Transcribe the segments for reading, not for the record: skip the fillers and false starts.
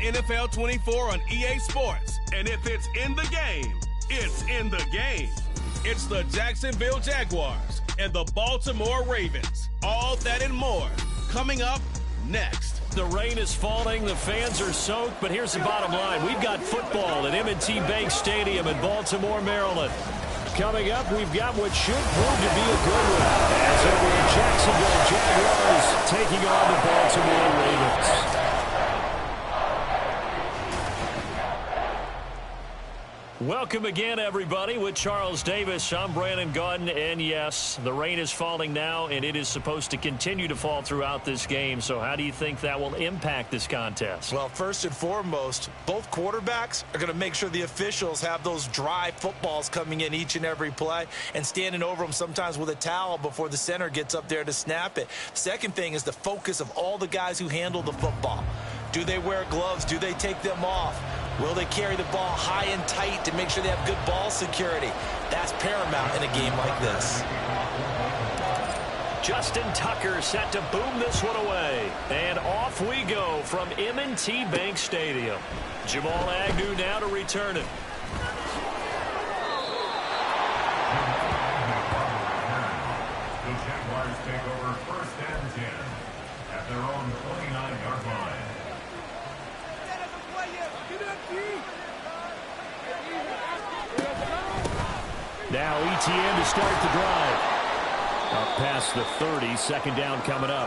NFL 24 on EA Sports. And if it's in the game, it's in the game. It's the Jacksonville Jaguars and the Baltimore Ravens. All that and more coming up next. The rain is falling, the fans are soaked, but here's the bottom line. We've got football at M&T Bank Stadium in Baltimore, Maryland. Coming up, we've got what should prove to be a good one. As over the Jacksonville Jaguars taking on the Baltimore Ravens. Welcome again, everybody, with Charles Davis. I'm Brandon Gaudin, and yes, the rain is falling now, and it is supposed to continue to fall throughout this game. So how do you think that will impact this contest? Well, first and foremost, both quarterbacks are going to make sure the officials have those dry footballs coming in each and every play and standing over them sometimes with a towel before the center gets up there to snap it. Second thing is the focus of all the guys who handle the football. Do they wear gloves? Do they take them off? Will they carry the ball high and tight to make sure they have good ball security? That's paramount in a game like this. Justin Tucker set to boom this one away. And off we go from M&T Bank Stadium. Jamal Agnew now to return it. The Jaguars take over 1st and 10 at their own 29-yard line. Now ETN to start the drive. Up past the 30, second down coming up.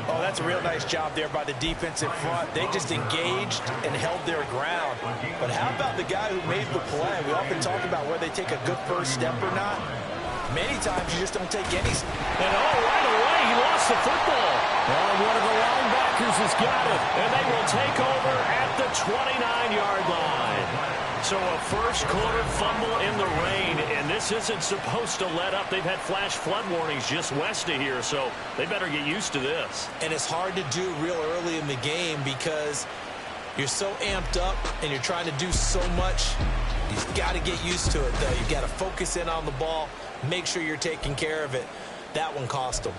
Oh, that's a real nice job there by the defense in front. They just engaged and held their ground. But how about the guy who made the play? We often talk about whether they take a good first step or not. Many times you just don't take any. And right away, he lost the football. One of the linebackers has got it. And they will take over at the 29-yard line. So a first quarter fumble in the rain, and this isn't supposed to let up. They've had flash flood warnings just west of here, so they better get used to this. And it's hard to do real early in the game because you're so amped up and you're trying to do so much. You've got to get used to it, though. You've got to focus in on the ball, make sure you're taking care of it. That one cost them.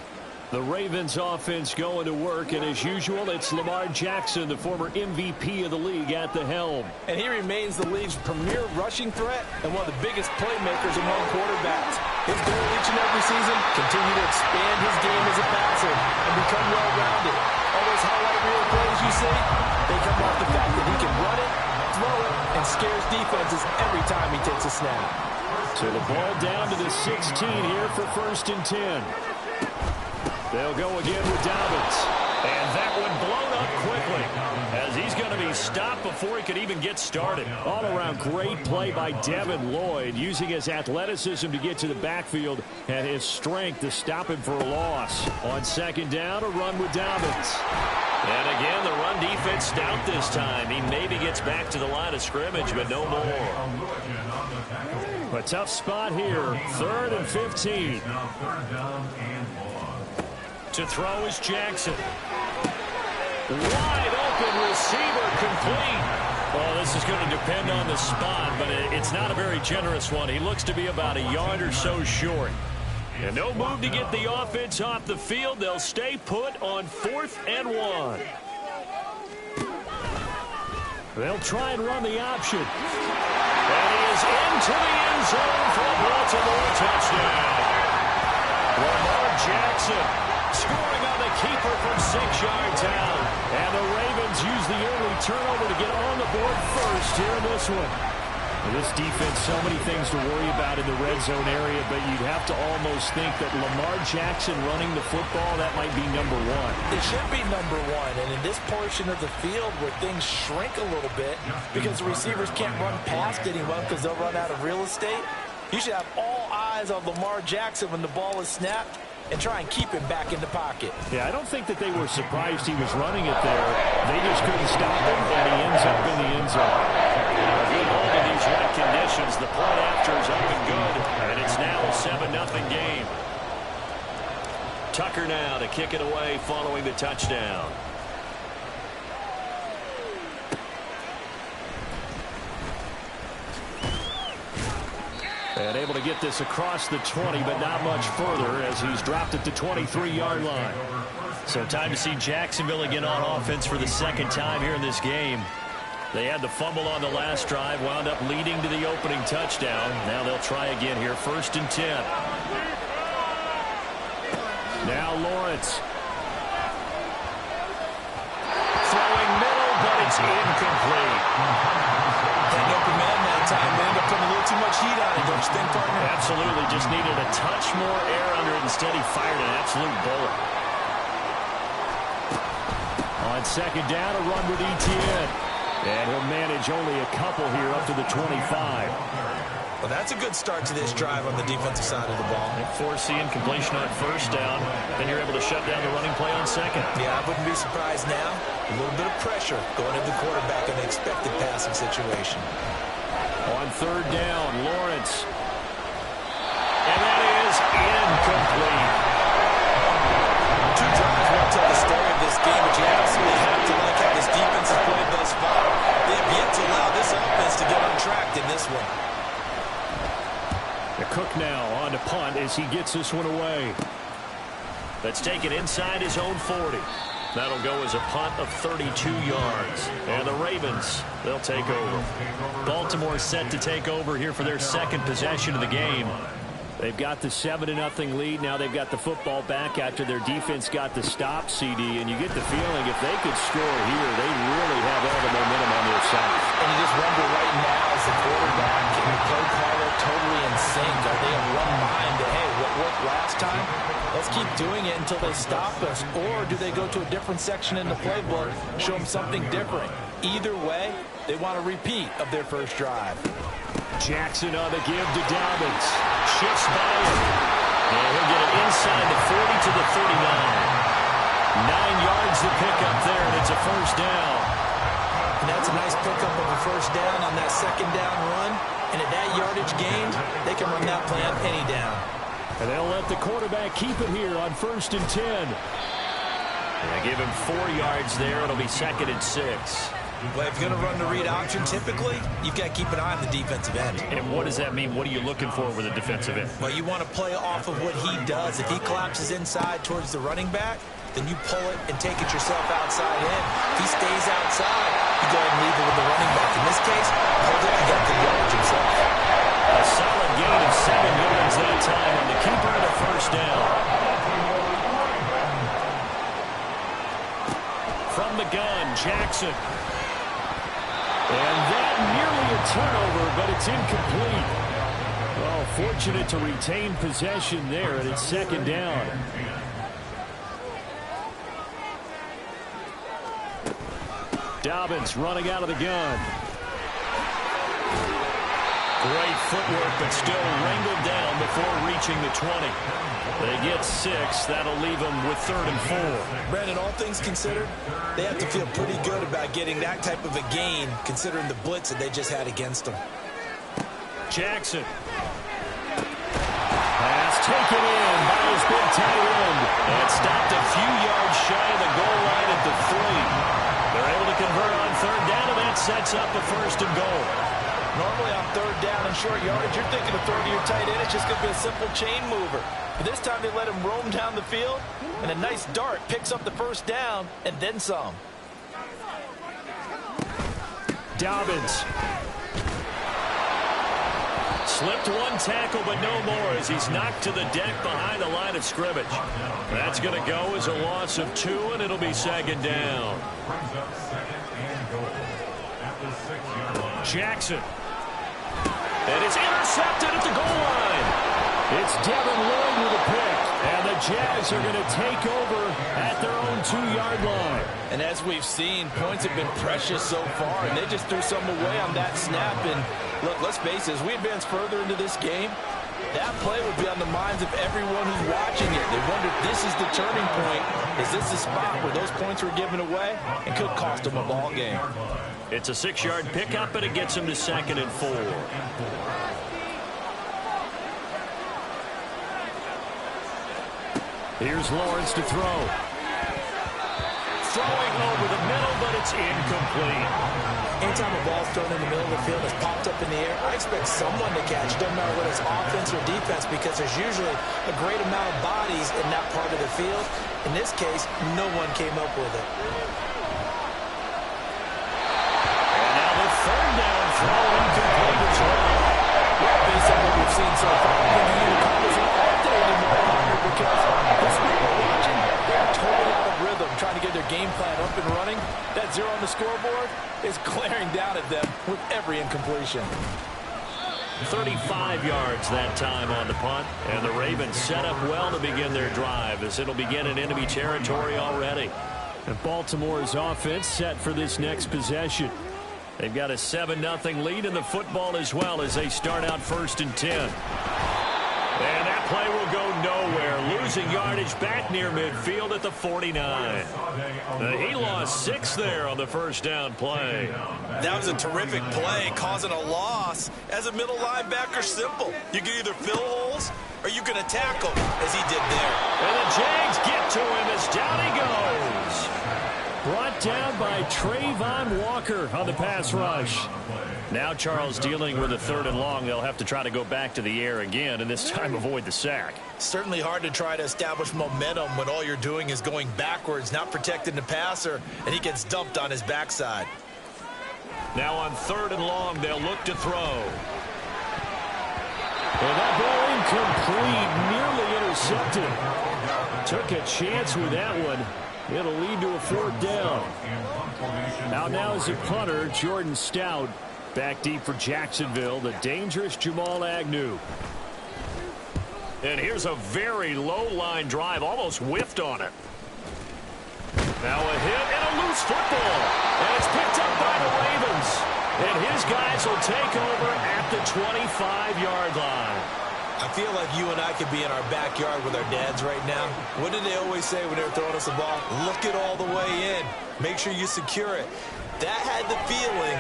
The Ravens offense going to work, and as usual, it's Lamar Jackson, the former MVP of the league, at the helm. And he remains the league's premier rushing threat and one of the biggest playmakers among quarterbacks. His goal each and every season, continue to expand his game as a passer and become well-rounded. All those highlight reel plays you see, they come off the fact that he can run it, throw it, and scares defenses every time he takes a snap. So the ball down to the 16 here for 1st and 10. They'll go again with Dobbins. And that one blown up quickly as he's going to be stopped before he could even get started. All around great play by Devin Lloyd, using his athleticism to get to the backfield and his strength to stop him for a loss. On second down, a run with Dobbins. And again, the run defense stout this time. He maybe gets back to the line of scrimmage, but no more. A tough spot here. 3rd and 15. To throw is Jackson. Wide open receiver complete. Well, this is going to depend on the spot, but it's not a very generous one. He looks to be about a yard or so short. And no move to get the offense off the field. They'll stay put on 4th and 1. They'll try and run the option. And he is into the end zone for a Baltimore touchdown. Lamar Jackson scoring on the keeper from 6 yards out. And the Ravens use the early turnover to get on the board first here in this one. This defense, so many things to worry about in the red zone area, but you'd have to almost think that Lamar Jackson running the football, that might be number one. It should be number one, and in this portion of the field where things shrink a little bit because the receivers can't run past anyone because they'll run out of real estate, you should have all eyes on Lamar Jackson when the ball is snapped and try and keep him back in the pocket. Yeah, I don't think that they were surprised he was running it there. They just couldn't stop him, and he ends up in the end zone. Good hold in these wet conditions. The point after is up and good, and it's now a 7-0 game. Tucker now to kick it away following the touchdown. And able to get this across the 20, but not much further as he's dropped at the 23-yard line. So time to see Jacksonville again on offense for the second time here in this game. They had the fumble on the last drive, wound up leading to the opening touchdown. Now they'll try again here, 1st and 10. Now Lawrence. Throwing middle, but it's incomplete. That open man that time, they ended up putting a little too much heat on it, don't you think, partner? Absolutely, just needed a touch more air under it. Instead, he fired an absolute bullet. On 2nd down, a run with Etienne. And he'll manage only a couple here up to the 25. Well, that's a good start to this drive on the defensive side of the ball. Forcing completion on 1st down. Then you're able to shut down the running play on 2nd. Yeah, I wouldn't be surprised now. A little bit of pressure going into the quarterback in the expected passing situation. On 3rd down, Lawrence. And that is incomplete. 2 drives won't tell the story of this game, but you absolutely have to like how this defense has played thus far. They have yet to allow this offense to get on track in this one. Cook now on to punt as he gets this one away. Let's take it inside his own 40. That'll go as a punt of 32 yards. And the Ravens, they'll take over. Baltimore set to take over here for their 2nd possession of the game. They've got the 7-0 lead. Now they've got the football back after their defense got the stop, CD. And you get the feeling if they could score here, they really have all the momentum on their side. And you just wonder right now, as the quarterback and the play caller totally in sync, are they of one mind that, hey, what worked last time? Let's keep doing it until they stop us. Or do they go to a different section in the playbook, show them something different? Either way, they want a repeat of their first drive. Jackson on the give to Dobbins. Shifts by him. And he'll get it inside the 40 to the 39. 9 yards to pick up there, and it's a 1st down. And that's a nice pickup of a 1st down on that 2nd down run. And at that yardage gain, they can run that play on any down. And they'll let the quarterback keep it here on 1st and 10. They give him 4 yards there. It'll be 2nd and 6. Well, if you're going to run the read option, typically, you've got to keep an eye on the defensive end. And what does that mean? What are you looking for with a defensive end? Well, you want to play off of what he does. If he collapses inside towards the running back, then you pull it and take it yourself outside in. If he stays outside, you go ahead and leave it with the running back. In this case, hold it and get the yardage himself. A solid gain of 7 yards that time on the keeper and a 1st down. From the gun, Jackson. And that nearly a turnover, but it's incomplete. Well, fortunate to retain possession there, and it's 2nd down. Dobbins running out of the gun. Great footwork, but still wrangled down before reaching the 20. They get 6. That'll leave them with 3rd and 4. Brandon, all things considered, they have to feel pretty good about getting that type of a gain, considering the blitz that they just had against them. Jackson. Pass taken in by his big tight end. And stopped a few yards shy of the goal line at the 3. They're able to convert on 3rd down, and that sets up a 1st and goal. Normally on 3rd down and short yardage, you're thinking of throwing to your tight end. It's just going to be a simple chain mover. But this time they let him roam down the field, and a nice dart picks up the 1st down and then some. Dobbins. Slipped one tackle, but no more as he's knocked to the deck behind the line of scrimmage. That's going to go as a loss of 2, and it'll be 2nd down. Jackson. And it's intercepted at the goal line. It's Devin Lloyd with a pick. And the Jags are going to take over at their own 2-yard line. And as we've seen, points have been precious so far, and they just threw some away on that snap. And look, let's face it, as we advance further into this game, that play would be on the minds of everyone who's watching it. They wonder if this is the turning point. Is this the spot where those points were given away and could cost them a ball game? It's a 6-yard pickup, and it gets them to 2nd and 4. Here's Lawrence to throw. Throwing over the middle, but it's It's incomplete. Anytime a ball's thrown in the middle of the field, it's popped up in the air, I expect someone to catch it. Doesn't matter whether it's offense or defense, because there's usually a great amount of bodies in that part of the field. In this case, no one came up with it. And now the third down throw incomplete as well. Well, based on what we've seen so far, I think you need to call this an all day anymore, partner, because this group we're watching, they're totally out of rhythm, trying to get their game plan up and running. That zero on the scoreboard is glaring down at them with every incompletion. 35 yards that time on the punt, and the Ravens set up well to begin their drive as it'll begin in enemy territory already. And Baltimore's offense set for this next possession. They've got a 7-0 lead in the football as well as they start out 1st and 10. And that play will go nowhere, losing yardage back near midfield at the 49. He lost 6 there on the first down play. That was a terrific play, causing a loss. As a middle linebacker, simple. You can either fill holes or you can attack them, as he did there. And the Jags get to him as down he goes. Brought down by Trayvon Walker on the pass rush. Now Charles dealing with a 3rd and long. They'll have to try to go back to the air again, and this time avoid the sack. Certainly hard to try to establish momentum when all you're doing is going backwards, not protecting the passer, and he gets dumped on his backside. Now on 3rd and long, they'll look to throw. And that ball incomplete, nearly intercepted. Took a chance with that one. It'll lead to a 4th down. Now is a punter, Jordan Stout. Back deep for Jacksonville, the dangerous Jamal Agnew. And here's a very low line drive, almost whiffed on it. Now a hit and a loose football. And it's picked up by the Ravens. And his guys will take over at the 25-yard line. I feel like you and I could be in our backyard with our dads right now. What did they always say when they were throwing us the ball? Look it all the way in. Make sure you secure it. That had the feeling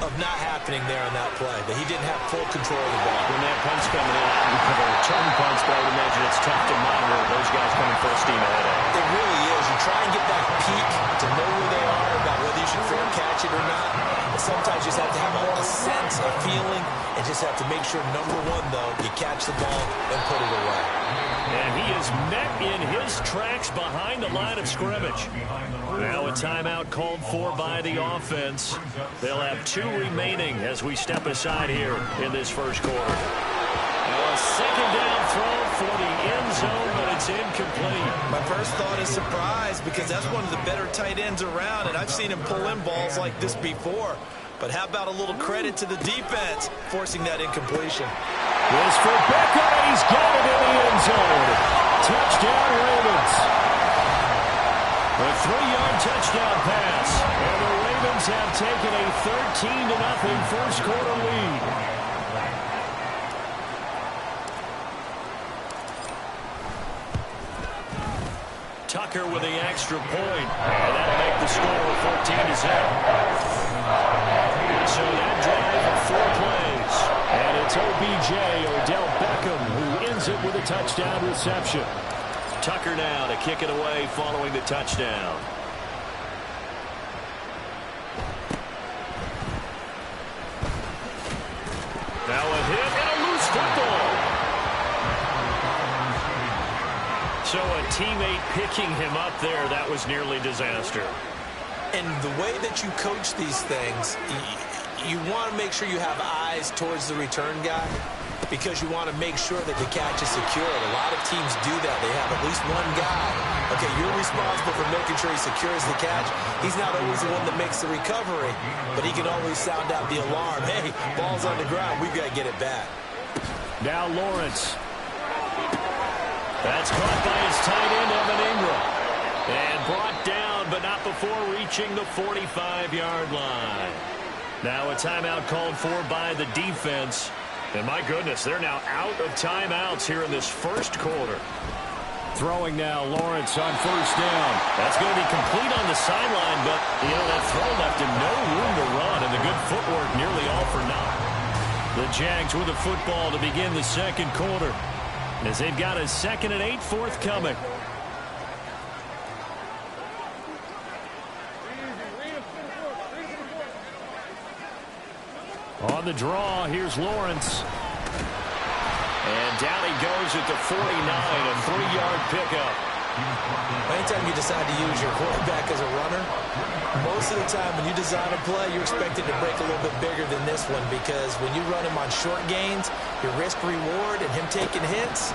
of not happening there on that play, that he didn't have full control of the ball. When that punt's coming in, because of return punts, but I would imagine it's tough to monitor those guys coming full steam ahead of. It really is. You try and get that peek to know where they are, about whether you should fair catch it or not. But sometimes you just have to have a sense, a feeling, and just have to make sure, number one, though, you catch the ball and put it away. And he is met in his tracks behind the line of scrimmage. Now a timeout called for by the offense. They'll have 2 remaining as we step aside here in this first quarter. Now a 2nd down throw for the end zone, but it's incomplete. My first thought is surprise, because that's one of the better tight ends around, and I've seen him pull in balls like this before. But how about a little credit to the defense forcing that incompletion? This for Beckham, and he's got it in the end zone. Touchdown, Ravens. A 3-yard touchdown pass. And the Ravens have taken a 13-0 first quarter lead. Tucker with the extra point. And that'll make the score 14-0. So that drive of 4 plays. And it's OBJ, Odell Beckham, who ends it with a touchdown reception. Tucker now to kick it away following the touchdown. Now a hit and a loose football. So a teammate picking him up there, that was nearly disaster. And the way that you coach these things, you want to make sure you have eyes towards the return guy, because you want to make sure that the catch is secured. A lot of teams do that. They have at least one guy. Okay, you're responsible for making sure he secures the catch. He's not always the one that makes the recovery, but he can always sound out the alarm. Hey, ball's on the ground. We've got to get it back. Now Lawrence. That's caught by his tight end, Evan Ingram. And brought down, but not before reaching the 45-yard line. Now a timeout called for by the defense. And my goodness, they're now out of timeouts here in this first quarter. Throwing now, Lawrence on first down. That's going to be complete on the sideline, but, that throw left him no room to run, and the good footwork nearly all for naught. The Jags with the football to begin the second quarter, as they've got a 2nd and 8 forthcoming. On the draw, here's Lawrence. And down he goes at the 49, a 3-yard pickup. Anytime you decide to use your quarterback as a runner, most of the time when you design a play, you're expected to break a little bit bigger than this one, because when you run him on short gains, your risk-reward and him taking hits,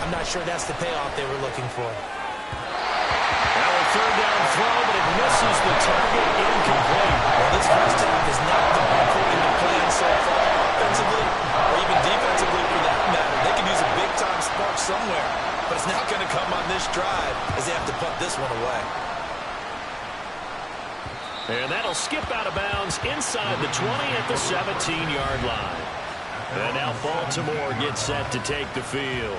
I'm not sure that's the payoff they were looking for. Now a third down throw, but it misses the target, incomplete. Well, this first half has not gone according to plan so far, offensively or even defensively for that matter. They can use a big-time spark somewhere, but it's not going to come on this drive as they have to punt this one away. And that'll skip out of bounds inside the 20 at the 17-yard line. And now Baltimore gets set to take the field.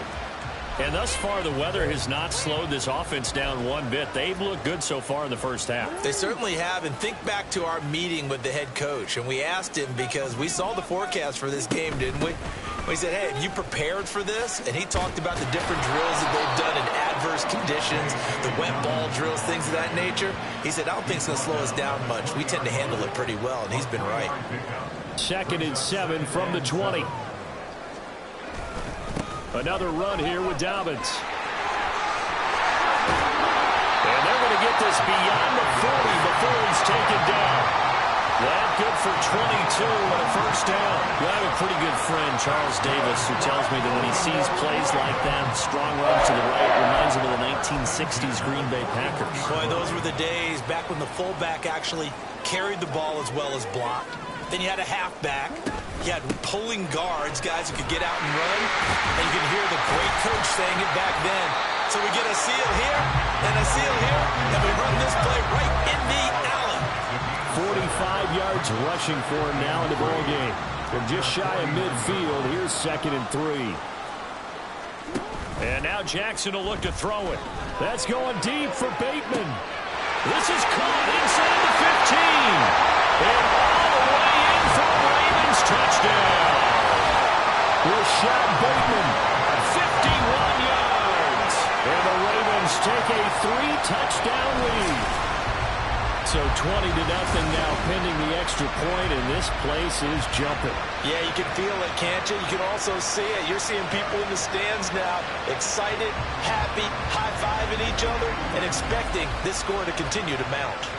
And thus far, the weather has not slowed this offense down one bit. They've looked good so far in the first half. They certainly have. And think back to our meeting with the head coach. And we asked him, because we saw the forecast for this game, didn't we? We said, hey, have you prepared for this? And he talked about the different drills that they've done in adverse conditions, the wet ball drills, things of that nature. He said, I don't think it's going to slow us down much. We tend to handle it pretty well, and he's been right. 2nd and 7 from the 20. Another run here with Dobbins. And they're going to get this beyond the 40 before he's taken down. That good for 22 and a first down. Well, I have a pretty good friend, Charles Davis, who tells me that when he sees plays like that, strong run to the right, reminds him of the 1960s Green Bay Packers. Boy, those were the days back when the fullback actually carried the ball as well as blocked. Then you had a halfback. You had pulling guards, guys who could get out and run. And you can hear the great coach saying it back then. So we get a seal here and a seal here, and we run this play right in the alley. 45 yards rushing for him now in the ball game. They're just shy of midfield. Here's 2nd and 3. And now Jackson will look to throw it. That's going deep for Bateman. This is caught inside the 15. And all the way in for the Ravens touchdown. Rashad Bateman, 51 yards. And the Ravens take a 3-touchdown lead. So 20-0 now pending the extra point, and this place is jumping. Yeah, you can feel it, can't you? You can also see it. You're seeing people in the stands now, excited, happy, high-fiving each other, and expecting this score to continue to mount.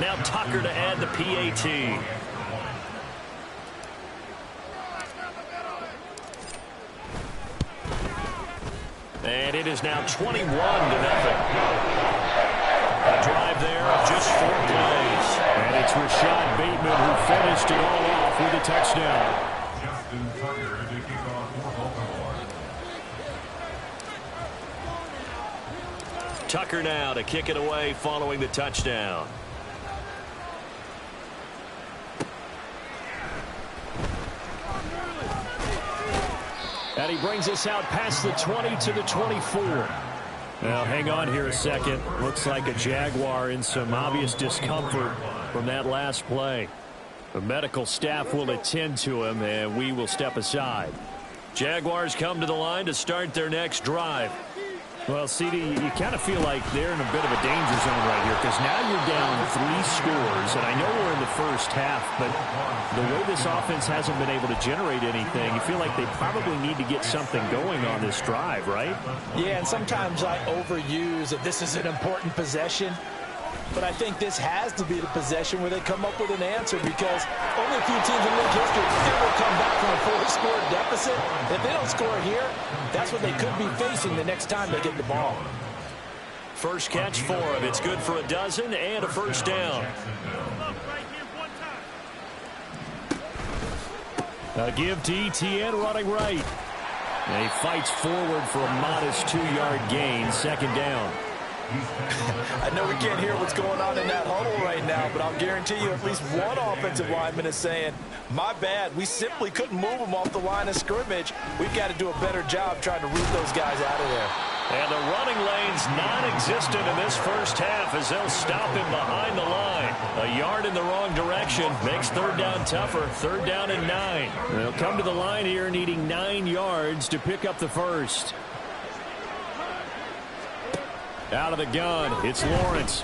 Now Tucker to add the PAT. And it is now 21-0. A drive there of just 4 plays. And it's Rashad Bateman who finished it all off with a touchdown. Justin Tucker to kick off for Baltimore. Tucker now to kick it away following the touchdown. And he brings us out past the 20 to the 24. Now, hang on here a second. Looks like a Jaguar in some obvious discomfort from that last play. The medical staff will attend to him, and we will step aside. Jaguars come to the line to start their next drive. Well, CD, you kind of feel like they're in a bit of a danger zone right here, because now you're down 3 scores, and I know we're in the first half, but the way this offense hasn't been able to generate anything, you feel like they probably need to get something going on this drive, right? Yeah, and sometimes I overuse that this is an important possession. But I think this has to be the possession where they come up with an answer, because only a few teams in league history ever come back from a 4-score deficit. If they don't score here, that's what they could be facing the next time they get the ball. First catch for him. It's good for a dozen and a first down. A give to Etienne running right. And he fights forward for a modest 2-yard gain. 2nd down. I know we can't hear what's going on in that huddle right now, but I'll guarantee you at least one offensive lineman is saying, my bad, we simply couldn't move them off the line of scrimmage. We've got to do a better job trying to root those guys out of there. And the running lane's non-existent in this first half as they'll stop him behind the line. A yard in the wrong direction makes 3rd down tougher. 3rd down and 9. They'll come to the line here needing 9 yards to pick up the first. Out of the gun, it's Lawrence.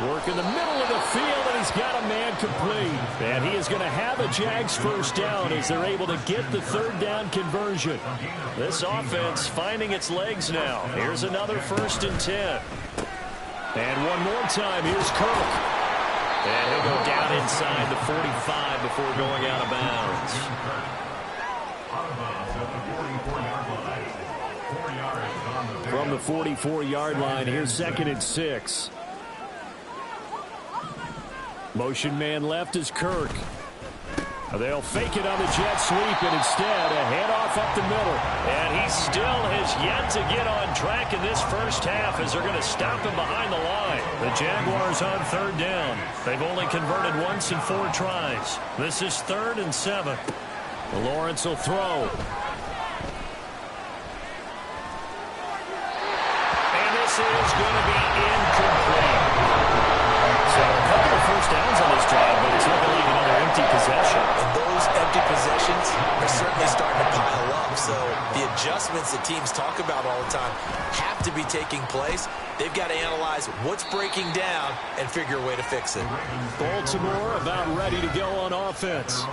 Work in the middle of the field, and he's got a man complete. And he is going to have a Jags first down as they're able to get the third down conversion. This offense finding its legs now. Here's another 1st and 10. And one more time, here's Kirk. And he'll go down inside the 45 before going out of bounds. From the 44-yard line, here's 2nd and 6. Motion man left is Kirk. They'll fake it on the jet sweep, and instead a handoff up the middle. And he still has yet to get on track in this first half as they're going to stop him behind the line. The Jaguars on 3rd down. They've only converted once in 4 tries. This is 3rd and 7. Lawrence will throw. And this is going to be incomplete. So a couple of first downs on this drive, but it's looking like another empty possession. And those empty possessions are certainly starting to pile up. So the adjustments that teams talk about all the time have to be taking place. They've got to analyze what's breaking down and figure a way to fix it. Baltimore about ready to go on offense.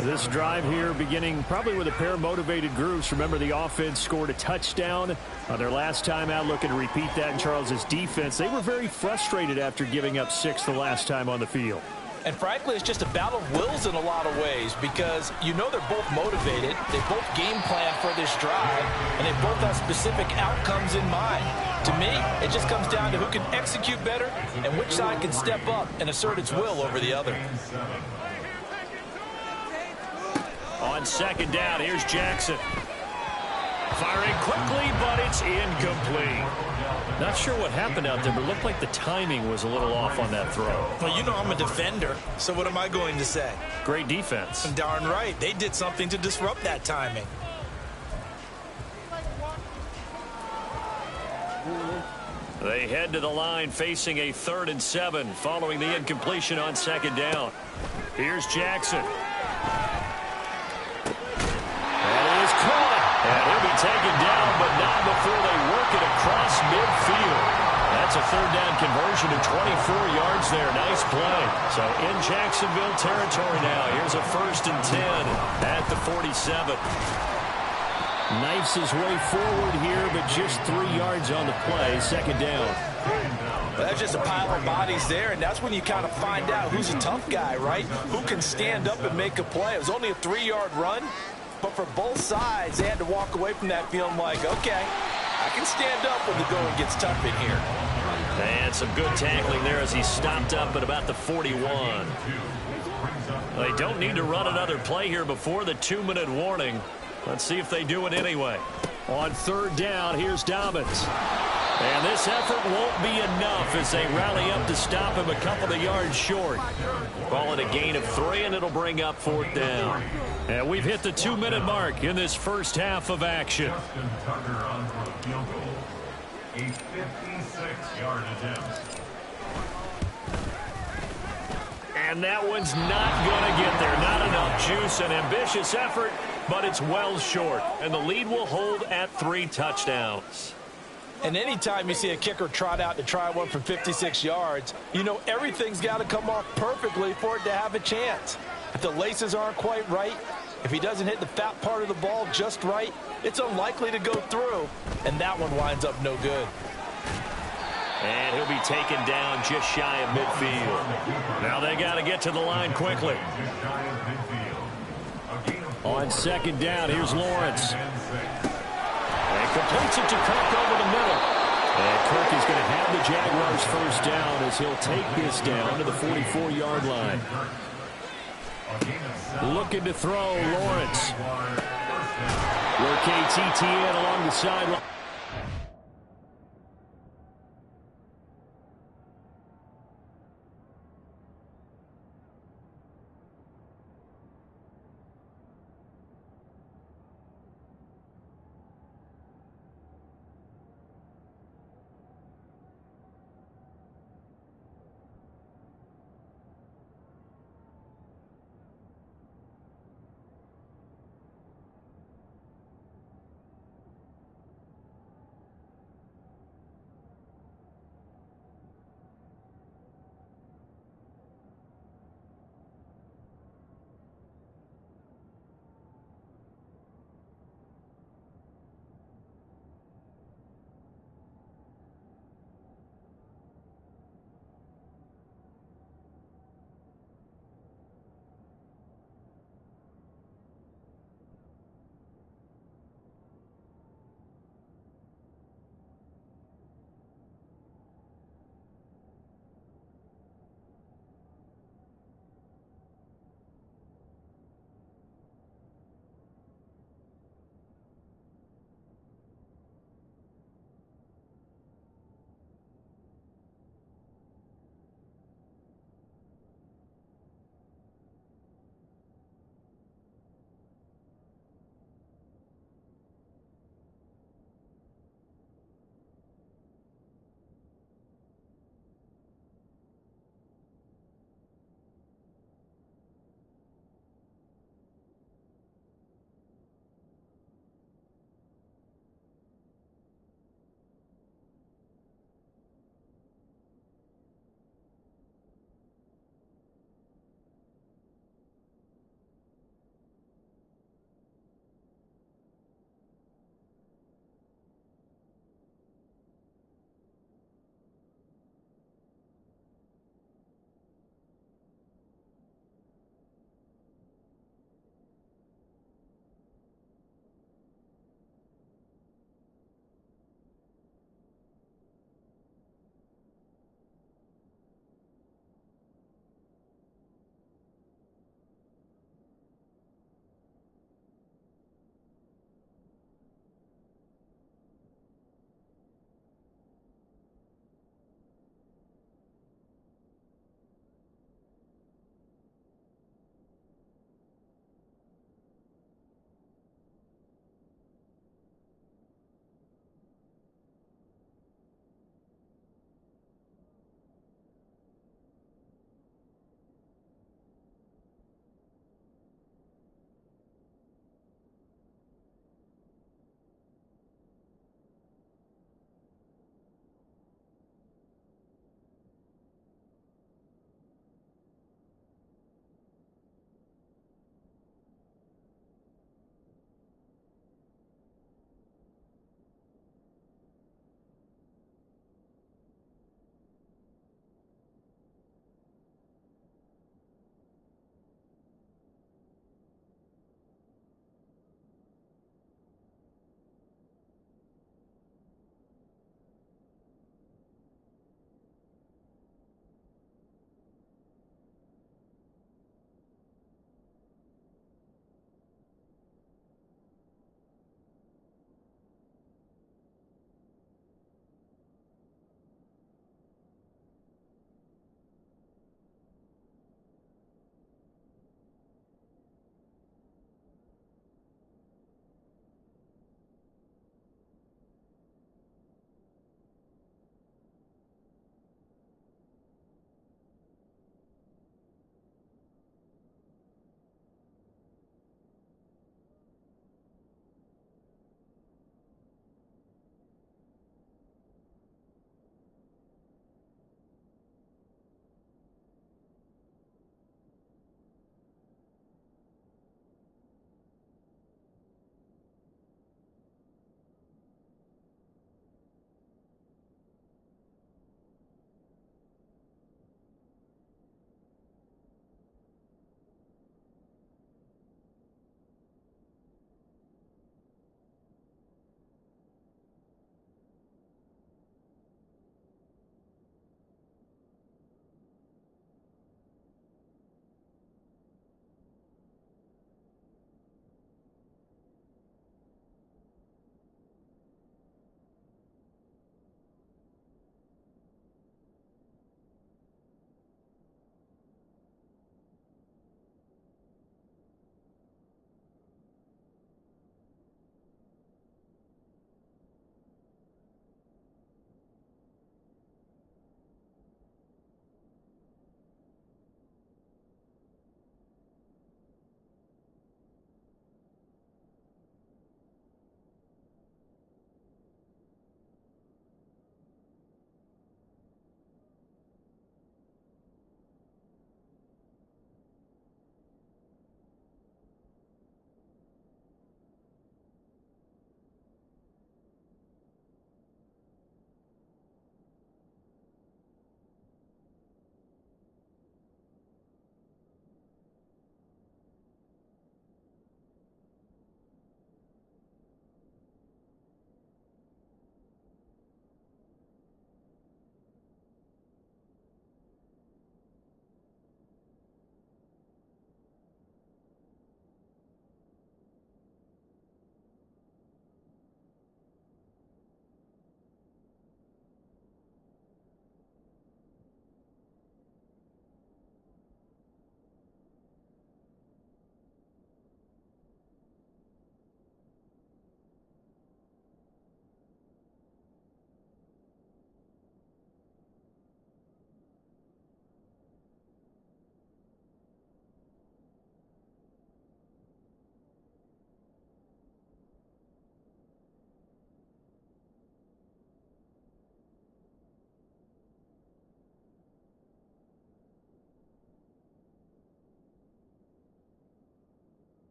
This drive here beginning probably with a pair of motivated groups. Remember, the offense scored a touchdown on their last time out, looking to repeat that in Charles's defense. They were very frustrated after giving up 6 the last time on the field. And frankly, it's just a battle of wills in a lot of ways because you know they're both motivated. They both game plan for this drive, and they both have specific outcomes in mind. To me, it just comes down to who can execute better and which side can step up and assert its will over the other. On 2nd down, here's Jackson. Firing quickly, but it's incomplete. Not sure what happened out there, but it looked like the timing was a little off on that throw. Well, you know I'm a defender, so what am I going to say? Great defense. Darn right. They did something to disrupt that timing. They head to the line facing a 3rd and 7 following the incompletion on 2nd down. Here's Jackson. And it is caught. And he'll be taken down, but not before they work it across midfield. That's a 3rd down conversion to 24 yards there. Nice play. So in Jacksonville territory now. Here's a 1st and 10 at the 47. Knifes his way forward here, but just 3 yards on the play. 2nd down. That's just a pile of bodies there, and that's when you kind of find out who's a tough guy, right? Who can stand up and make a play. It was only a 3-yard run, but for both sides, they had to walk away from that feeling like, okay, I can stand up when the going gets tough in here. And some good tackling there as he stopped up at about the 41. They don't need to run another play here before the 2-minute warning. Let's see if they do it anyway. On 3rd down, here's Dobbins. And this effort won't be enough as they rally up to stop him a couple of yards short. Call it a gain of 3, and it'll bring up 4th down. And we've hit the 2-minute mark in this first half of action. A 56-yard attempt. And that one's not going to get there. Not enough juice. An ambitious effort, but it's well short. And the lead will hold at 3 touchdowns. And anytime you see a kicker trot out to try one from 56 yards, you know everything's got to come off perfectly for it to have a chance. If the laces aren't quite right, if he doesn't hit the fat part of the ball just right, it's unlikely to go through. And that one winds up no good. And he'll be taken down just shy of midfield. Now they got to get to the line quickly. On 2nd down, here's Lawrence. And completes it to Kirk over the middle. And Kirk is going to have the Jaguars first down as he'll take this down to the 44-yard line. Looking to throw, Lawrence. Rotates ETN along the sideline.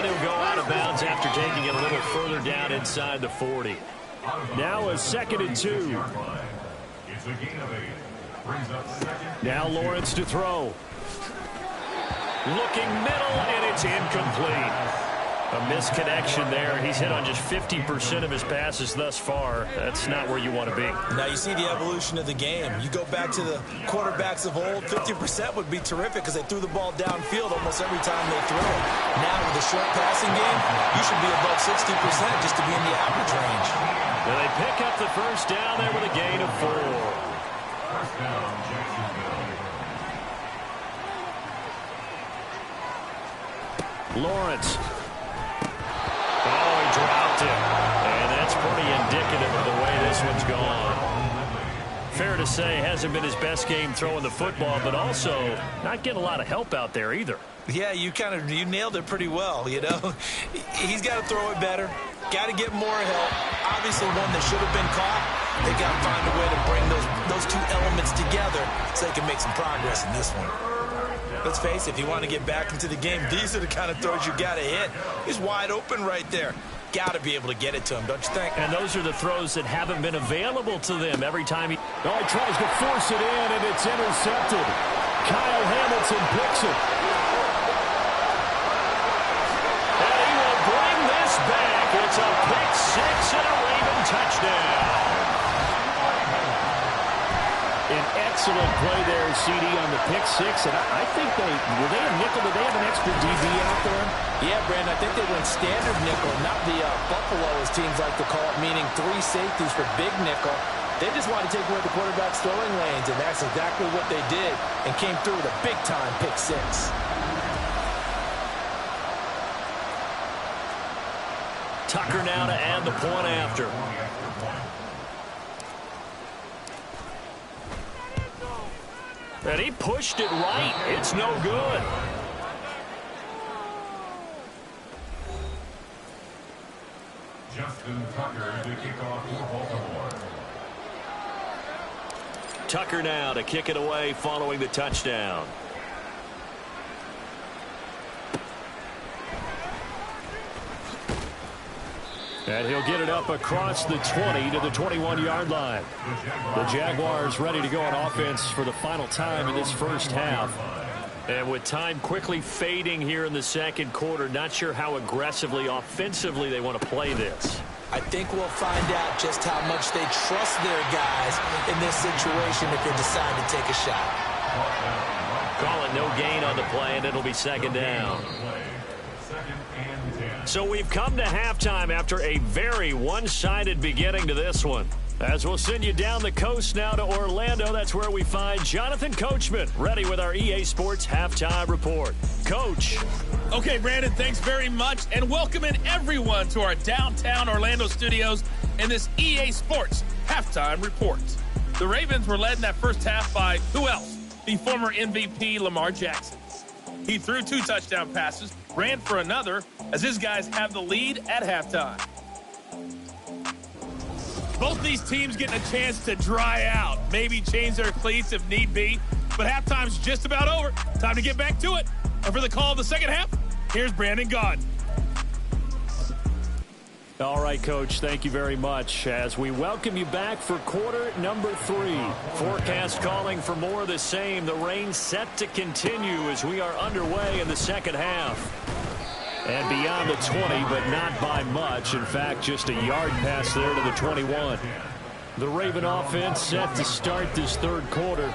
And he'll go out of bounds after taking it a little further down inside the 40. Now a 2nd and 2. It's a gain of 8. Brings up 2nd. Now Lawrence to throw. Looking middle, and it's incomplete. A misconnection there. He's hit on just 50% of his passes thus far. That's not where you want to be. Now you see the evolution of the game. You go back to the quarterbacks of old, 50% would be terrific because they threw the ball downfield almost every time they threw it. Now with the short passing game, you should be above 60% just to be in the average range. Well, they pick up the first down there with a gain of 4. First down, Jacksonville. Lawrence. Oh, he dropped it. And that's pretty indicative of the way this one's gone. Fair to say, hasn't been his best game throwing the football, but also not getting a lot of help out there either. Yeah, you nailed it pretty well, you know. He's got to throw it better. Got to get more help. Obviously one that should have been caught. They got to find a way to bring those two elements together so they can make some progress in this one. Let's face it, if you want to get back into the game, these are the kind of throws you got to hit. He's wide open right there. Got to be able to get it to him, don't you think? And those are the throws that haven't been available to them every time he tries to force it in, and it's intercepted. Kyle Hamilton picks it. And he will bring this back. It's a pick 6 and a Raven touchdown. An excellent play there, CD, on the pick 6. And I think were they a nickel? Did they have an extra DB out there? Yeah, Brandon, I think they went standard nickel, not the Buffalo, as teams like to call it, meaning 3 safeties for big nickel. They just wanted to take away the quarterback's throwing lanes, and that's exactly what they did, and came through with a big-time pick 6. Tucker now to add the point after. And he pushed it right. It's no good. Justin Tucker to kick off for Baltimore. Tucker now to kick it away following the touchdown. And he'll get it up across the 20 to the 21-yard line. The Jaguars ready to go on offense for the final time in this first half. And with time quickly fading here in the second quarter, not sure how aggressively, offensively they want to play this. I think we'll find out just how much they trust their guys in this situation if they decide to take a shot. Call it no gain on the play, and it'll be second down. So we've come to halftime after a very one-sided beginning to this one. As we'll send you down the coast now to Orlando, that's where we find Jonathan Coachman ready with our EA Sports Halftime Report. Coach. Okay, Brandon, thanks very much, and welcoming everyone to our downtown Orlando studios in this EA Sports Halftime Report. The Ravens were led in that first half by who else? The former MVP Lamar Jackson. He threw 2 touchdown passes, ran for another, as his guys have the lead at halftime. Both these teams getting a chance to dry out, maybe change their cleats if need be, but halftime's just about over. Time to get back to it. And for the call of the second half, here's Brandon Gaudin. All right, Coach, thank you very much as we welcome you back for quarter number 3. Forecast calling for more of the same. The rain set to continue as we are underway in the second half. And beyond the 20, but not by much. In fact, just a yard pass there to the 21. The Raven offense set to start this third quarter.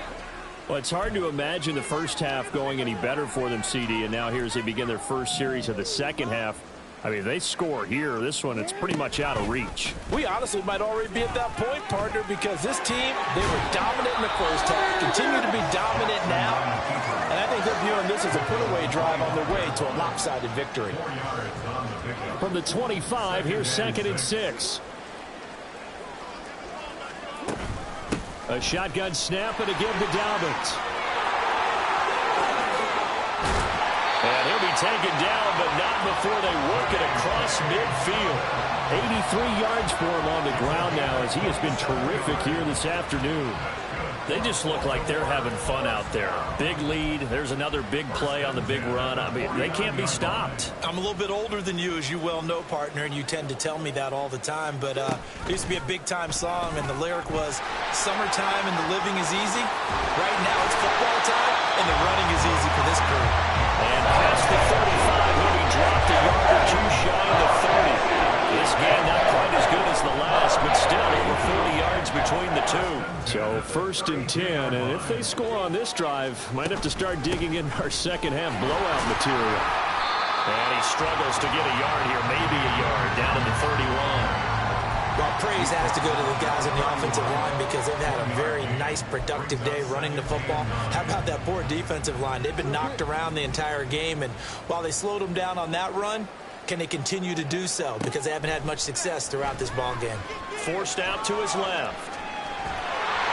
Well, it's hard to imagine the first half going any better for them, CD. And now here as they begin their first series of the second half. I mean, if they score here, this one, it's pretty much out of reach. We honestly might already be at that point, partner, because this team, they were dominant in the first half, continue to be dominant now, and I think they're viewing this as a put-away drive on their way to a lopsided victory. From the 25, here's 2nd and 6. A shotgun snap and a give to Dalvin. And he'll be taken down, but not before they work it across midfield. 83 yards for him on the ground now as he has been terrific here this afternoon. They just look like they're having fun out there. Big lead. There's another big play on the big run. I mean, they can't be stopped. I'm a little bit older than you, as you well know, partner, and you tend to tell me that all the time. But it used to be a big-time song, and the lyric was, "Summertime and the living is easy. Right now it's football time, and the running is easy for this crew." And past the 35, he'll be dropped a yard or two shy of the 30. This game not quite as good as the last, but still over 40 yards between the two. So 1st and 10, and if they score on this drive, might have to start digging in our second half blowout material. And he struggles to get a yard here, maybe a yard, down to the 31. Well, praise has to go to the guys on the offensive line because they've had a very nice, productive day running the football. How about that poor defensive line? They've been knocked around the entire game, and while they slowed them down on that run, can they continue to do so? Because they haven't had much success throughout this ball game. Forced out to his left.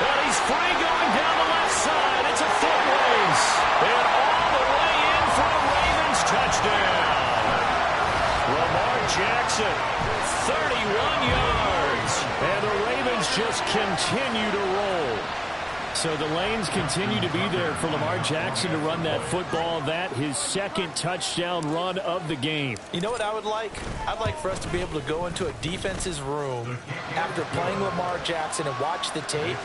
And he's free going down the left side. It's a foot race. And all the way in for a Ravens touchdown. Lamar Jackson, 31 yards. And the Ravens just continue to roll. So the lanes continue to be there for Lamar Jackson to run that football. That his second touchdown run of the game. You know what I would like? I'd like for us to be able to go into a defense's room after playing Lamar Jackson and watch the tape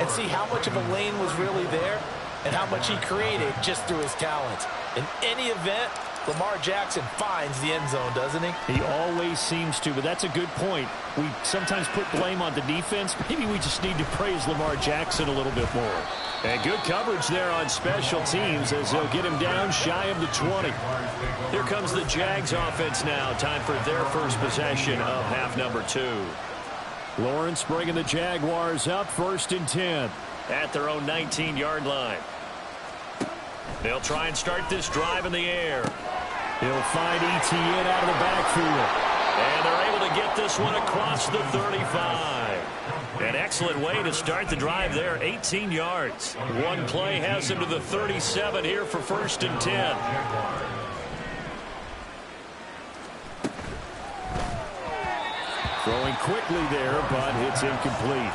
and see how much of a lane was really there and how much he created just through his talent. In any event, Lamar Jackson finds the end zone, doesn't he? He always seems to, but that's a good point. We sometimes put blame on the defense. Maybe we just need to praise Lamar Jackson a little bit more. And good coverage there on special teams as they'll get him down shy of the 20. Here comes the Jags offense now. Time for their first possession of half number 2. Lawrence bringing the Jaguars up 1st and 10. At their own 19-yard line. They'll try and start this drive in the air. He'll find ETN out of the backfield. And they're able to get this one across the 35. An excellent way to start the drive there, 18 yards. One play has him to the 37 here for 1st and 10. Throwing quickly there, but it's incomplete.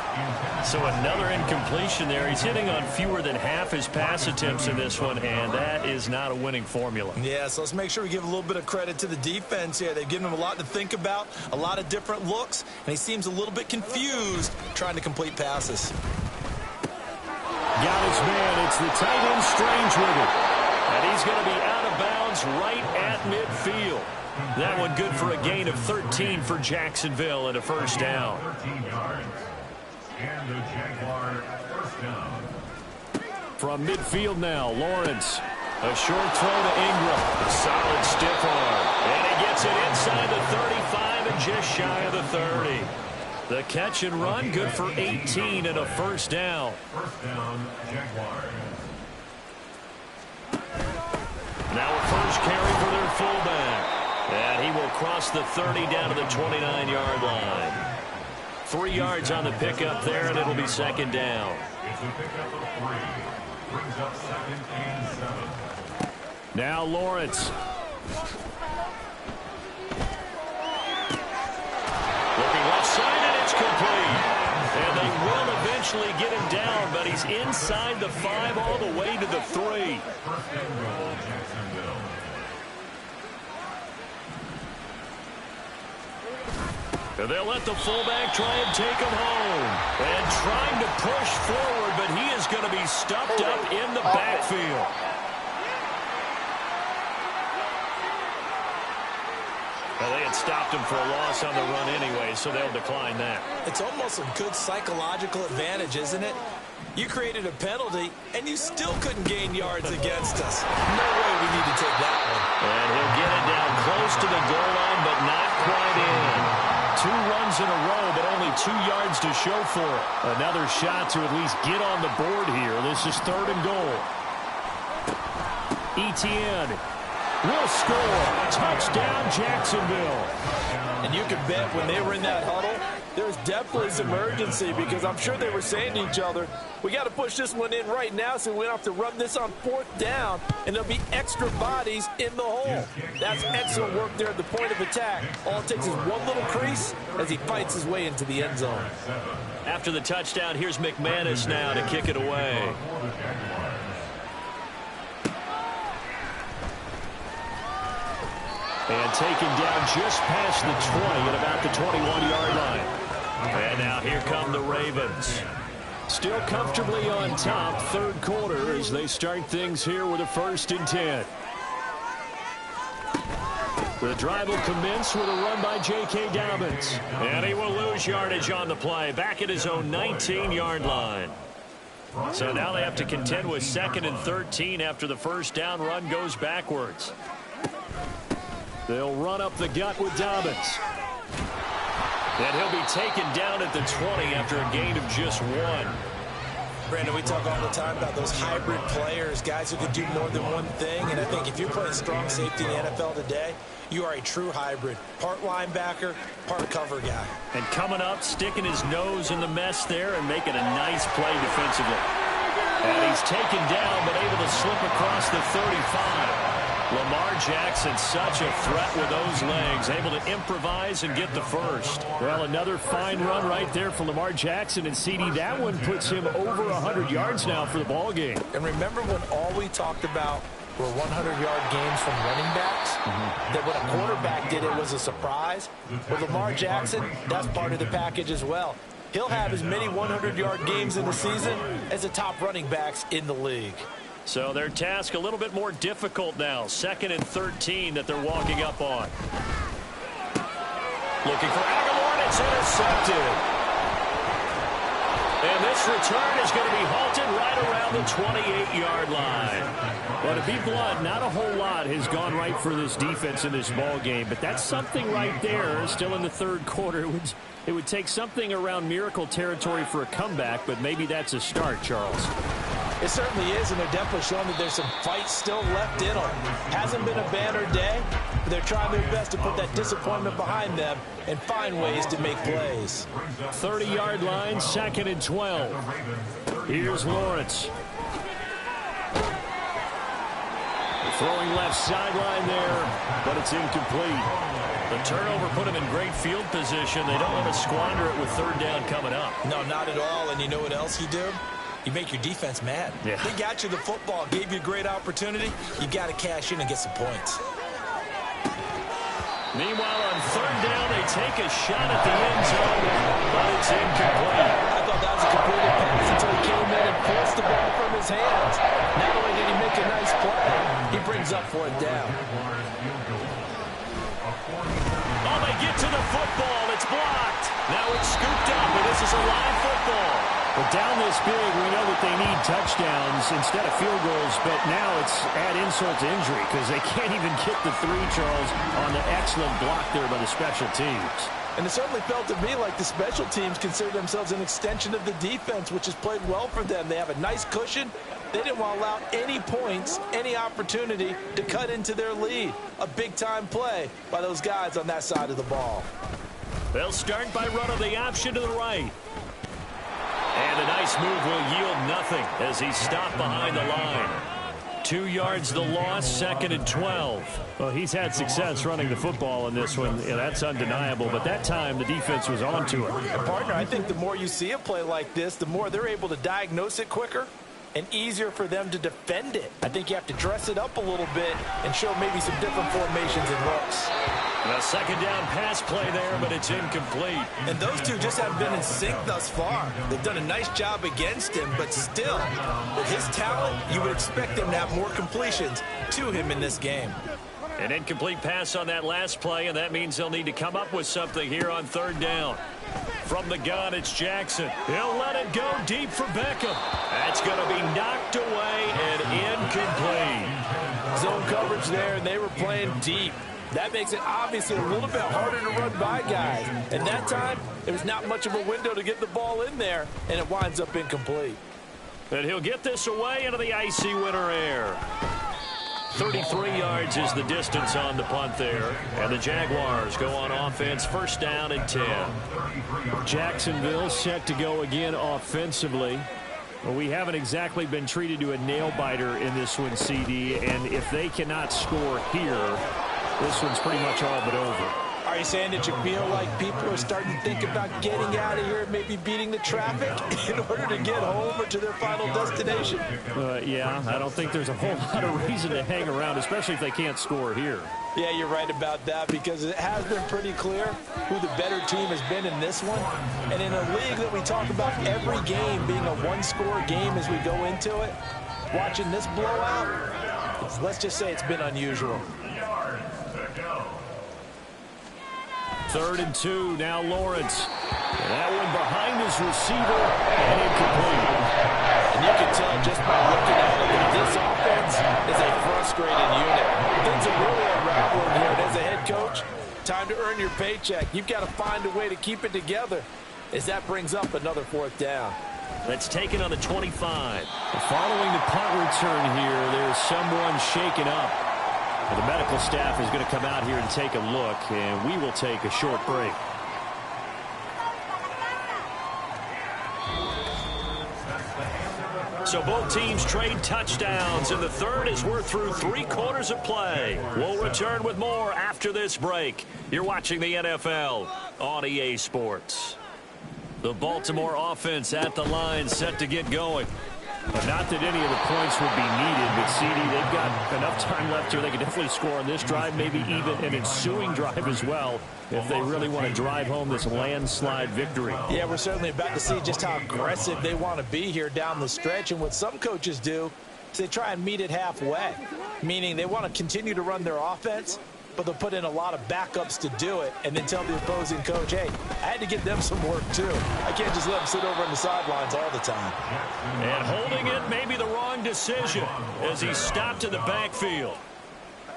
So another incompletion there. He's hitting on fewer than half his pass attempts in this one, and that is not a winning formula. Yeah, so let's make sure we give a little bit of credit to the defense here. They've given him a lot to think about, a lot of different looks, and he seems a little bit confused trying to complete passes. Got his man. It's the tight end Strange with it. And he's going to be out of bounds right at midfield. That one good for a gain of 13 for Jacksonville and a first down. 13 yards. And the Jaguar first down. From midfield now, Lawrence. A short throw to Ingram. A solid stiff arm. And he gets it inside the 35 and just shy of the 30. The catch and run good for 18 and a first down. First down, Jaguars. Now a first carry for their fullback. And he will cross the 30 down to the 29-yard line. 3 yards on the pickup there, and it'll be second down. It's a pickup of 3. Brings up 2nd and 7. Now Lawrence. Looking left side, and it's complete. And they will eventually get him down, but he's inside the 5 all the way to the 3. First and goal, Jacksonville. And they'll let the fullback try and take him home. And trying to push forward, but he is going to be stuffed up in the backfield. Well, they had stopped him for a loss on the run anyway, so they'll decline that. It's almost a good psychological advantage, isn't it? You created a penalty, and you still couldn't gain yards against us. No way we need to take that one. And he'll get it down close to the goal line, but not quite in. 2 runs in a row, but only 2 yards to show for it. Another shot to at least get on the board here. This is 3rd and goal. ETN. will score. Touchdown, Jacksonville. And you can bet when they were in that huddle, there was definitely some urgency because I'm sure they were saying to each other, we got to push this one in right now so we don't have to run this on 4th down, and there'll be extra bodies in the hole. That's excellent work there at the point of attack. All it takes is one little crease as he fights his way into the end zone. After the touchdown, here's McManus now to kick it away. And taken down just past the 20 at about the 21-yard line. And now here come the Ravens. Still comfortably on top, 3rd quarter, as they start things here with a 1st and 10. The drive will commence with a run by J.K. Dobbins. And he will lose yardage on the play, back at his own 19-yard line. So now they have to contend with 2nd and 13 after the 1st down run goes backwards. They'll run up the gut with Dobbins. And he'll be taken down at the 20 after a gain of just 1. Brandon, we talk all the time about those hybrid players, guys who can do more than one thing. And I think if you're playing strong safety in the NFL today, you are a true hybrid. Part linebacker, part cover guy. And coming up, sticking his nose in the mess there and making a nice play defensively. And he's taken down, but able to slip across the 35. Lamar Jackson, such a threat with those legs, able to improvise and get the first. Well, another fine run right there for Lamar Jackson, and CD, that one puts him over 100 yards now for the ball game. And remember when all we talked about were 100-yard games from running backs? That when a quarterback did it was a surprise? With Lamar Jackson, that's part of the package as well. He'll have as many 100-yard games in the season as the top running backs in the league. So their task a little bit more difficult now. 2nd and 13 that they're walking up on. Looking for Aguilar, and it's intercepted. And this return is going to be halted right around the 28-yard line. Well, to be blunt, not a whole lot has gone right for this defense in this ball game, but that's something right there. Still in the 3rd quarter, it would take something around miracle territory for a comeback, but maybe that's a start, Charles. It certainly is, and they're definitely showing that there's some fight still left in them. Hasn't been a banner day, but they're trying their best to put that disappointment behind them and find ways to make plays. 30-yard line, 2nd and 12. Here's Lawrence. Throwing left sideline there, but it's incomplete. The turnover put him in great field position. They don't want to squander it with 3rd down coming up. No, not at all, and you know what else you do? You make your defense mad. Yeah. They got you the football, gave you a great opportunity. You got to cash in and get some points. Meanwhile, on 3rd down, they take a shot at the end zone, but it's incomplete. I thought that was a completed pass until he came in and forced the ball from his hands. Not only did he make a nice play, he brings up 4th down. Oh, they get to the football. It's blocked. Now it's scooped up, and this is a live football. But down this big, we know that they need touchdowns instead of field goals, but now it's add insult to injury because they can't even get the 3, Charles, on the excellent block there by the special teams. And it certainly felt to me like the special teams consider themselves an extension of the defense, which has played well for them. They have a nice cushion. They didn't want to allow any points, any opportunity to cut into their lead. A big-time play by those guys on that side of the ball. They'll start by running the option to the right. And a nice move will yield nothing as he's stopped behind the line. 2 yards the loss, 2nd and 12. Well, he's had success running the football in this one. Yeah, that's undeniable. But that time, the defense was on to it. And, partner, I think the more you see a play like this, the more they're able to diagnose it quicker and easier for them to defend it. I think you have to dress it up a little bit and show maybe some different formations and looks. A 2nd down pass play there, but it's incomplete. And those two just haven't been in sync thus far. They've done a nice job against him, but still, with his talent, you would expect them to have more completions to him in this game. An incomplete pass on that last play, and that means they'll need to come up with something here on 3rd down. From the gun, it's Jackson. He'll let it go deep for Beckham. That's going to be knocked away and incomplete. Zone coverage there, and they were playing deep. That makes it obviously a little bit harder to run by guys. And that time, there was not much of a window to get the ball in there, and it winds up incomplete. And he'll get this away into the icy winter air. 33 yards is the distance on the punt there. And the Jaguars go on offense, first down and 10. Jacksonville set to go again offensively. Well, we haven't exactly been treated to a nail-biter in this one, CD. And if they cannot score here, this one's pretty much all but over. Are you saying that you feel like people are starting to think about getting out of here, maybe beating the traffic in order to get home or to their final destination? Yeah, I don't think there's a whole lot of reason to hang around, especially if they can't score here. Yeah, you're right about that, because it has been pretty clear who the better team has been in this one. And in a league that we talk about every game being a one-score game as we go into it, watching this blowout, let's just say it's been unusual. 3rd and 2, now Lawrence. That one behind his receiver, and incomplete. And you can tell just by looking at it that this offense is a frustrated unit. Things are really unraveling here, and as a head coach, time to earn your paycheck. You've got to find a way to keep it together as that brings up another 4th down. Let's take it on the 25. Following the punt return here, there's someone shaken up. The medical staff is going to come out here and take a look, and we will take a short break. So both teams trade touchdowns in the third as we're through 3 quarters of play. We'll return with more after this break. You're watching the NFL on EA Sports. The Baltimore offense at the line, set to get going. But not that any of the points would be needed, but CD, they've got enough time left here. They can definitely score on this drive, maybe even an ensuing drive as well, if they really want to drive home this landslide victory. Yeah, we're certainly about to see just how aggressive they want to be here down the stretch. And what some coaches do is they try and meet it halfway, meaning they want to continue to run their offense, but they'll put in a lot of backups to do it and then tell the opposing coach, hey, I had to give them some work too. I can't just let them sit over on the sidelines all the time. And holding it may be the wrong decision as he stopped in the backfield.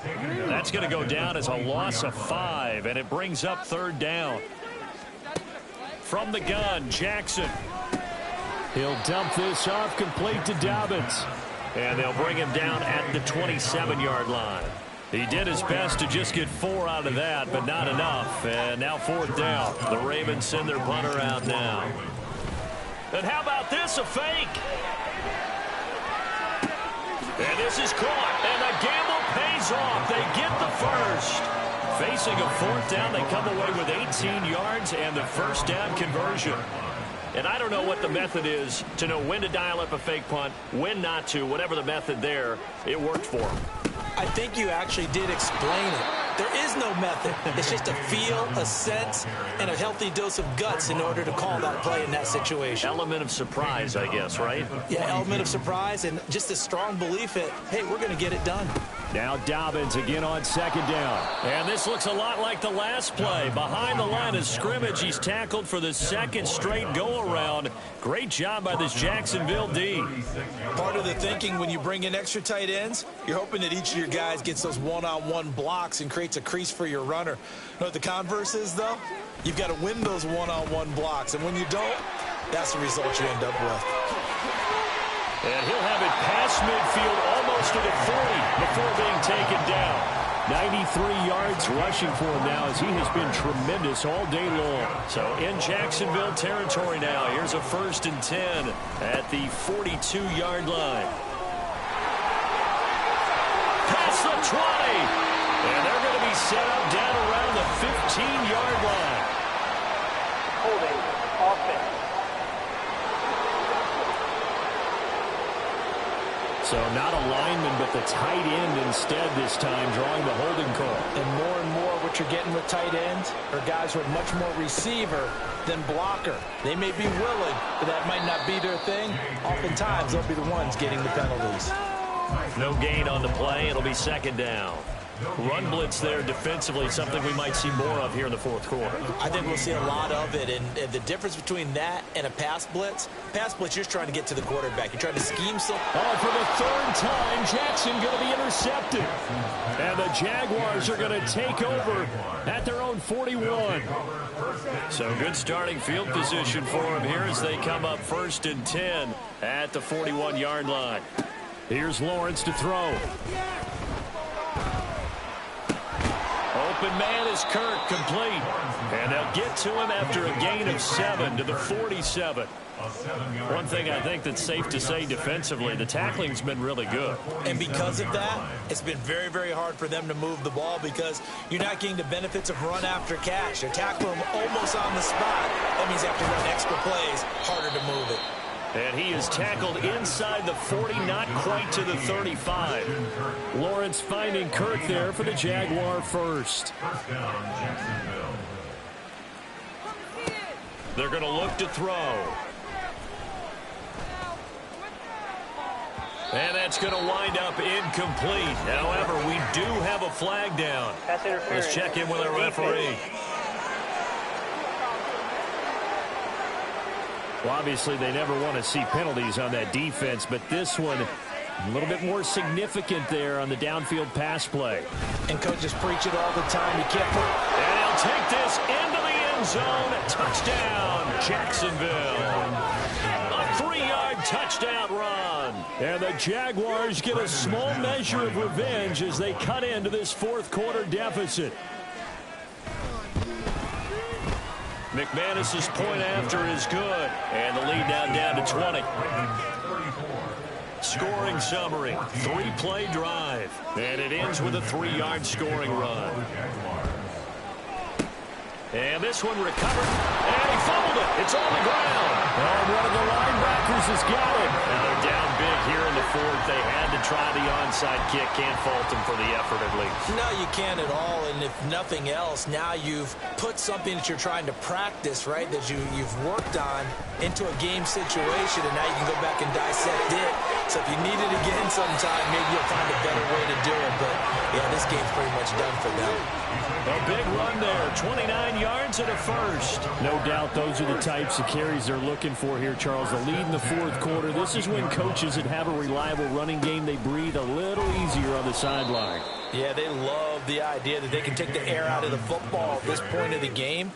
That's going to go down as a loss of 5, and it brings up 3rd down. From the gun, Jackson. He'll dump this off, complete to Dobbins. And they'll bring him down at the 27-yard line. He did his best to just get 4 out of that, but not enough. And now 4th down. The Ravens send their punter out now. And how about this, a fake? And this is caught, and the gamble pays off. They get the first. Facing a 4th down, they come away with 18 yards and the first down conversion. And I don't know what the method is to know when to dial up a fake punt, when not to, whatever the method there, it worked for them. I think you actually did explain it. There is no method. It's just a feel, a sense, and a healthy dose of guts in order to call that play in that situation. Element of surprise, I guess, right? Yeah, element of surprise and just a strong belief that, hey, we're going to get it done. Now Dobbins again on 2nd down. And this looks a lot like the last play. Behind the line of scrimmage, he's tackled for the 2nd straight go-around. Great job by this Jacksonville D. Part of the thinking when you bring in extra tight ends, you're hoping that each of your guys gets those one-on-one blocks and creates a crease for your runner. You know what the converse is, though? You've got to win those one-on-one blocks, and when you don't, that's the result you end up with. And he'll have it past midfield almost to the 40 before being taken down. 93 yards rushing for him now as he has been tremendous all day long. So in Jacksonville territory now, here's a 1st and 10 at the 42-yard line. Past the 20. And they're going to be set up down around the 15-yard line. Holding offense. So not a lineman, but the tight end instead this time, drawing the holding call. And more what you're getting with tight ends are guys who are much more receiver than blocker. They may be willing, but that might not be their thing. Oftentimes, they'll be the ones getting the penalties. No gain on the play. It'll be 2nd down. Run blitz there defensively, something we might see more of here in the 4th quarter. I think we'll see a lot of it, and the difference between that and a pass blitz, you're just trying to get to the quarterback. You're trying to scheme some. Oh, for the 3rd time, Jackson going to be intercepted. And the Jaguars are going to take over at their own 41. So good starting field position for them here as they come up 1st and 10 at the 41-yard line. Here's Lawrence to throw. open man is Kirk, complete. And they'll get to him after a gain of 7 to the 47. One thing I think that's safe to say defensively, the tackling's been really good. And because of that, it's been very, very hard for them to move the ball because you're not getting the benefits of run after catch. They tackle him almost on the spot. That means they have to run extra plays, harder to move it. And he is tackled inside the 40, not quite to the 35. Lawrence finding Kirk there for the Jaguar first. They're going to look to throw. And that's going to wind up incomplete. However, we do have a flag down. Let's check in with our referee. Well, obviously, they never want to see penalties on that defense, but this one a little bit more significant there on the downfield pass play. And coaches preach it all the time. You can't put... And he'll take this into the end zone. Touchdown, Jacksonville. A 3-yard touchdown run. And the Jaguars get a small measure of revenge as they cut into this fourth-quarter deficit. McManus's point after is good. And the lead now down to 20. Scoring summary, 3-play drive. And it ends with a 3-yard scoring run. And this one recovered. And he fumbled it. It's on the ground. And one of the linebackers has got it. Now they're down big here in the fourth. They had to try the onside kick. Can't fault them for the effort at least. No, you can't at all. And if nothing else, now you've put something that you're trying to practice, right, that you've worked on into a game situation, and now you can go back and dissect it. So if you need it again sometime, maybe you'll find a better way to do it. But, yeah, this game's pretty much done for them. A big run there, 29 yards and a first. No doubt those are the types of carries they're looking for here, Charles. The lead in the fourth quarter. This is when coaches that have a reliable running game, they breathe a little easier on the sideline. Yeah, they love the idea that they can take the air out of the football at this point of the game.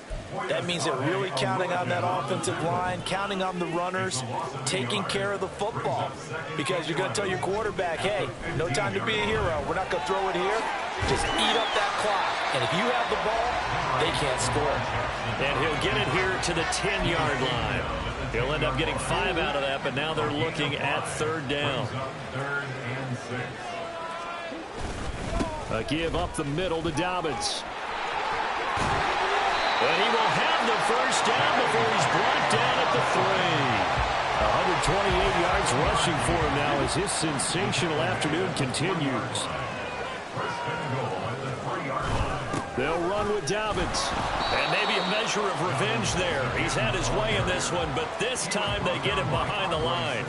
That means they're really counting on that offensive line, counting on the runners, taking care of the football. Because you're going to tell your quarterback, hey, no time to be a hero. We're not going to throw it here. Just eat up that clock. And if you have the ball, they can't score. And he'll get it here to the 10-yard line. He'll end up getting 5 out of that, but now they're looking at third down. A give up the middle to Dobbins. And he will have the first down before he's brought down at the 3. 128 yards rushing for him now as his sensational afternoon continues. They'll run with Dobbins. And maybe a measure of revenge there. He's had his way in this one, but this time they get him behind the line.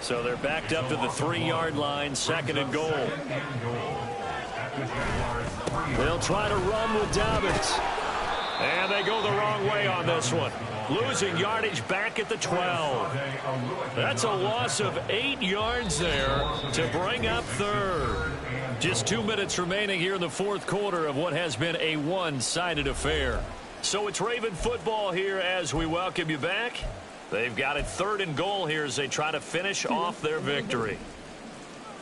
So they're backed up to the 3-yard line, 2nd and goal. They'll try to run with Dobbins. And they go the wrong way on this one. Losing yardage back at the 12. That's a loss of 8 yards there to bring up third. Just 2 minutes remaining here in the fourth quarter of what has been a one-sided affair. So it's Raven football here as we welcome you back. They've got it 3rd and goal here as they try to finish off their victory.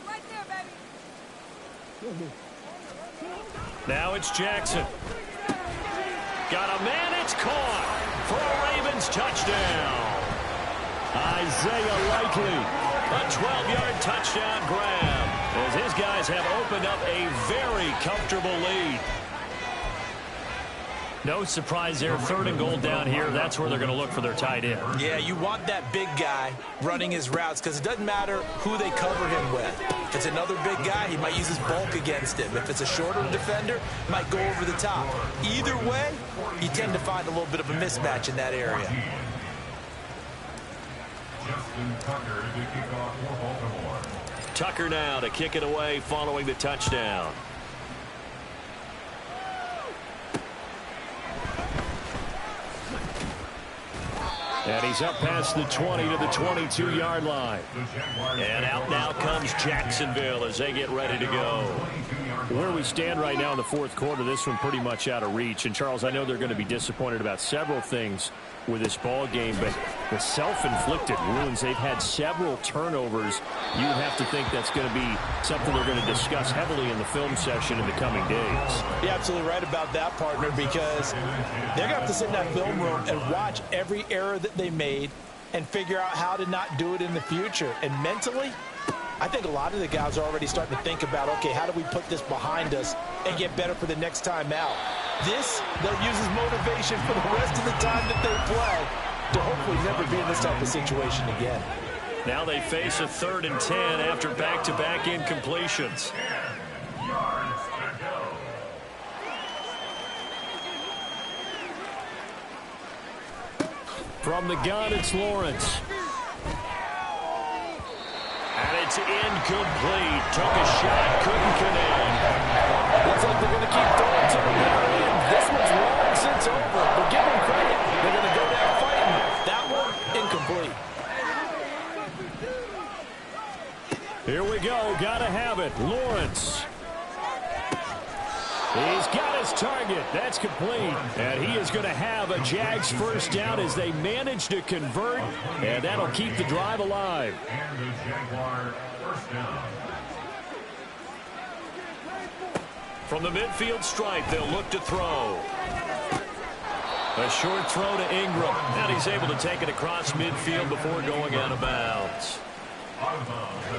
Right there, baby. Now it's Jackson. Got a man, it's caught for a Ravens touchdown. Isaiah Likely. A 12-yard touchdown grab as his guys have opened up a very comfortable lead. No surprise there, 3rd and goal down here. That's where they're going to look for their tight end. Yeah, you want that big guy running his routes because it doesn't matter who they cover him with. If it's another big guy, he might use his bulk against him. If it's a shorter defender, might go over the top. Either way, you tend to find a little bit of a mismatch in that area. Tucker now to kick it away following the touchdown. And he's up past the 20 to the 22-yard line. And out now comes Jacksonville as they get ready to go. Where we stand right now in the fourth quarter, this one pretty much out of reach. And, Charles, I know they're going to be disappointed about several things with this ball game, but the self-inflicted wounds, they've had several turnovers. You would have to think that's going to be something they're going to discuss heavily in the film session in the coming days. You're absolutely right about that, partner, because they're going to have to sit in that film room and watch every error that they made and figure out how to not do it in the future. And mentally, I think a lot of the guys are already starting to think about, okay, how do we put this behind us and get better for the next time out? This, they'll use as motivation for the rest of the time that they play to hopefully never be in this type of situation again. Now they face a 3rd and 10 after back-to-back incompletions. From the gun, it's Lawrence. And it's incomplete. Took a shot, couldn't connect. Looks like they're going to keep throwing to the bitter end. This one's long since over, but give them credit. They're going to go down fighting. That one, incomplete. Here we go. Got to have it. Lawrence. He's got his target. That's complete. And he is going to have a Jags first down as they manage to convert. And that'll keep the drive alive. And the Jaguar first down. From the midfield stripe, they'll look to throw. A short throw to Ingram. And he's able to take it across midfield before going out of bounds.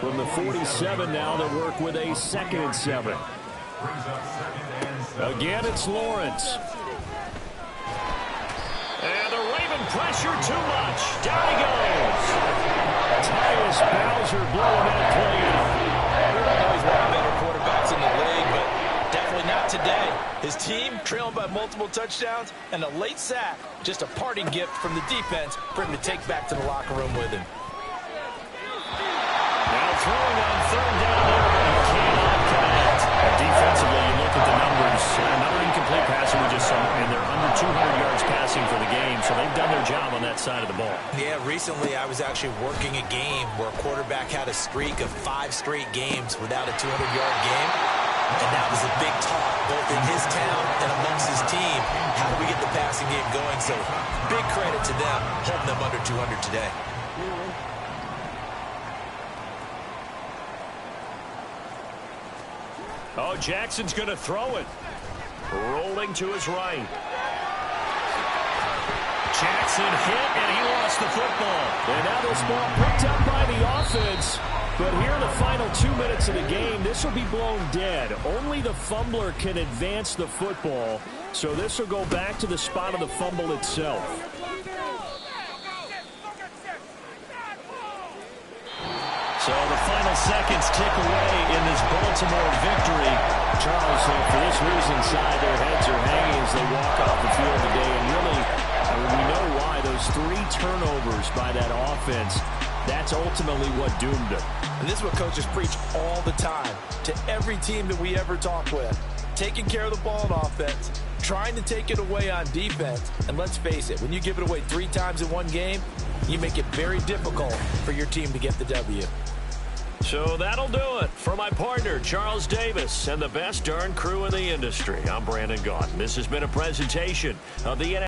From the 47 now, they'll work with a 2nd and 7. Again, it's Lawrence. And the Raven pressure too much. Down he goes. Tyus Bowser blowing that play out. I know he's one of the better quarterbacks in the league, but definitely not today. His team trailing by multiple touchdowns and a late sack. Just a parting gift from the defense for him to take back to the locker room with him. Now throwing on 3rd down there, but he cannot connect. Defensively, you look at the numbers. Another incomplete pass we just saw, and they're under 200 yards passing for the game, so they've done their job on that side of the ball. Yeah, recently I was actually working a game where a quarterback had a streak of 5 straight games without a 200-yard game, and that was a big talk, both in his town and amongst his team. How do we get the passing game going? So big credit to them, holding them under 200 today. Oh, Jackson's going to throw it. Rolling to his right. Jackson hit, and he lost the football. And now this ball picked up by the offense. But here in the final 2 minutes of the game, this will be blown dead. Only the fumbler can advance the football. So this will go back to the spot of the fumble itself. So the final seconds tick away in this Baltimore victory. Charles, for this losing side, their heads are hanging as they walk off the field today. And really, we know why. Those 3 turnovers by that offense, that's ultimately what doomed them. And this is what coaches preach all the time to every team that we ever talk with. Taking care of the ball on offense, trying to take it away on defense. And let's face it, when you give it away 3 times in one game, you make it very difficult for your team to get the W. So that'll do it. For my partner, Charles Davis, and the best darn crew in the industry, I'm Brandon Gaudin. This has been a presentation of the